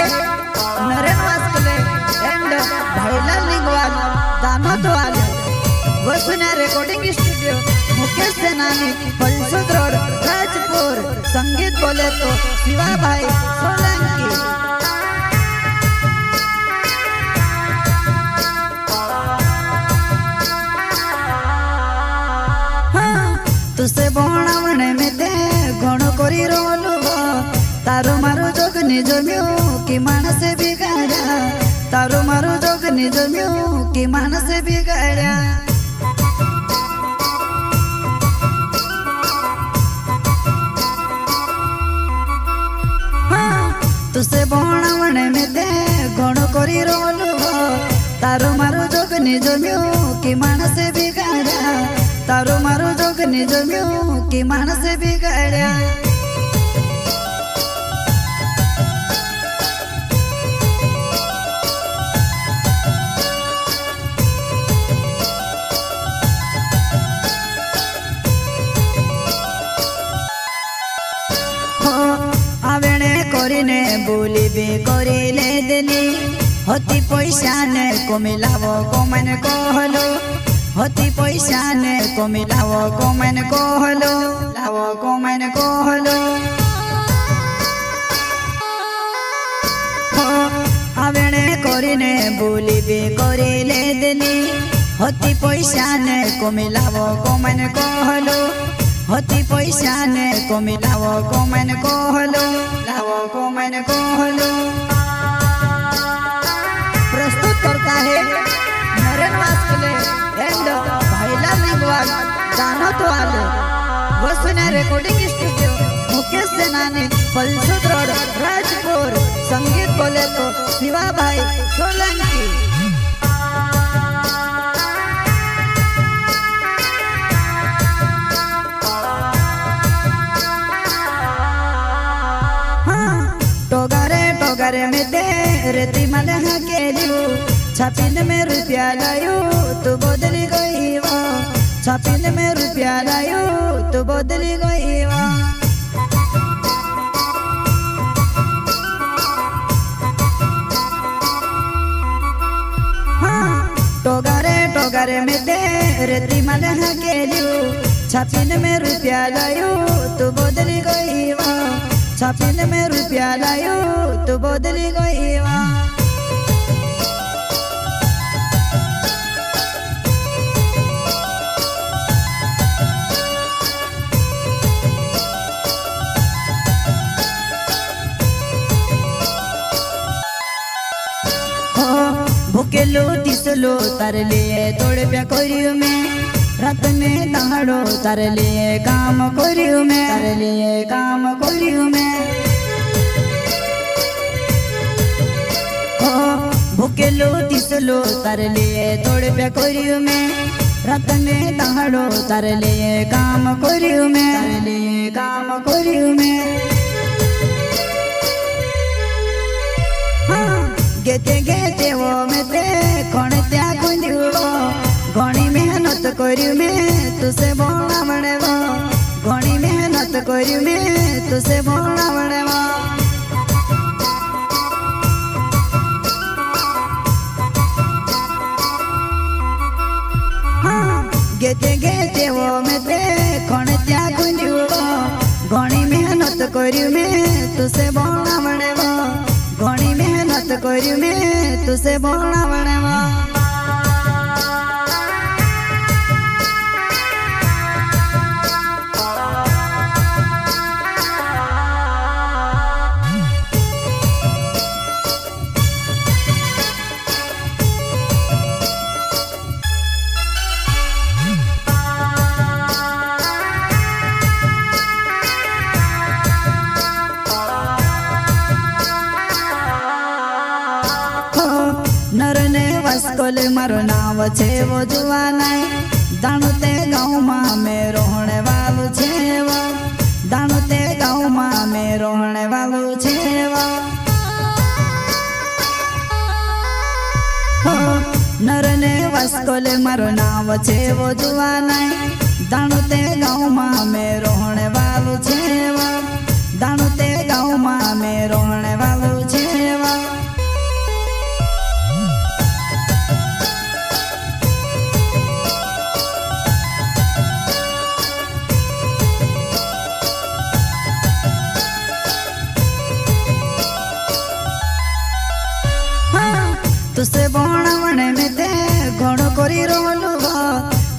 Naren Waskale and Bhailal Lingwal दानोद वाले वसुन्या recording studio Mukesh सेनानी Palsud road Rajpur. संगीत बोले तो शिवा भाई सोलंकी। तुसे बोणावणे में दे घणो करी रोलू तारो मारो जोग निज म्यू कि मानसे बिगाड़ा तारो मारो जोग निज म्यू कि मानसे बिगाड़ा। तुसे बोणावणे में दे घणो करी रोलू तारो मारो जोग निज म्यू कि मानसे बिगाड़ा तारो मारो जोग निज म्यू कि मानसे बिगाड़ा। आवेणे करिने बोलिबे करिले देली हती पैसा ने कमिलावो कोमन कहलो हती पैसा ने कमिलावो कोमन कहलो लावो कोमन कहलो। आवेणे करिने बोलिबे करिले देली हती पैसा ने कमिलावो कोमन कहलो हती पैसा ने कमिलावो कोमन कहलो लावो कोमन कहलो। प्रस्तुत करता है नरेन वास्कले एंड भाईलाल लिंगवाल दानोद वाले वसुन्या रिकॉर्डिंग स्टूडियो मुकेश सेनानी पलसुद रोड राजपुर। संगीत बोले तो शिवा भाई सोलंकी। टोगारे में दे रेती माले के लियो छापिन में रुपया लायो तो बदली गई वो छापिन में रुपया लायो तो बदली गई वो। टोगारे में दे रेती माले के लियो छापिन में रुपया लायो तो बदली गई वो छापिन में रुपया लायो तो बदली गई वो। भूकेलो तिसलो तार लिए तोड़ प्या करियो में रात में दहाड़ो तार लिए काम करियो में तार लिए काम करियो में। भूकेलो तिसलो तार लिए तोड़ प्या करियो में रात में दहाड़ो तार लिए काम करियो में तार लिए काम करियो में। गेते गेते वो में ते कौन त्या गुंदियो घणी मेहनत करियो में तुसे बोला बने वो घणी मेहनत करियो में तुसे बोला बने वो। गेते गेते वो में ते कौन त्या गुंदियो घणी मेहनत करियो में तुसे बोला बने वो घणी मेहनत करियो में तुसे बोला बने वो। नरने वास्कल मारो नाव छे वो जुवानाई दाणुते गाँव मां में रोहणे वालू छे वो दाणुते गाँव मां में रोहणे वालू छे वो। नरने वास्कल मारो नाव छे वो जुवानाई दाणुते गाँव मां में रोहणे वालू छे वो दाणुते गाँव मां में रोहणे वालू छे वो। तुसे बनावणे में ते घणो करी रोलू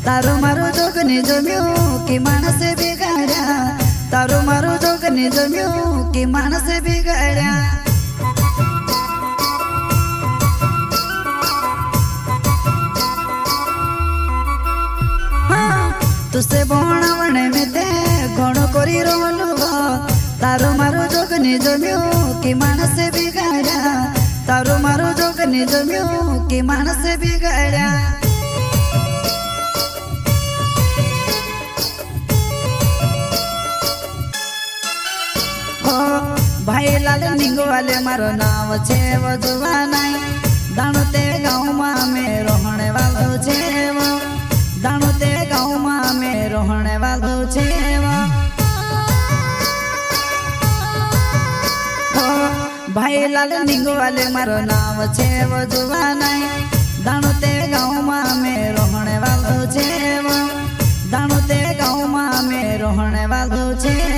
तारो मारो जोगनी जम्यो कि मानस बिगाड्या तारो मारो जोगनी जम्यो कि मानस बिगाड्या तुसे बनावणे में ते घणो करी रोलू तारो मारो जोगनी जम्यो कि मानस बिगाड्या तारो मारो जोगनी जम्यो कि मानस बिगाड्या भाई लाल निंगवाले मारो नाव छे वजुवा नाई दाणोते गाँव में में रोहणे वालो छे दाणोते गाँव में रोहणे वालो छे भाई लाल निंगवाले मारो नाव छे वजुवा नाई दाणोते गाँव में रोहणे वालो छे दाणोते गाँव में रोहणे वालो छे।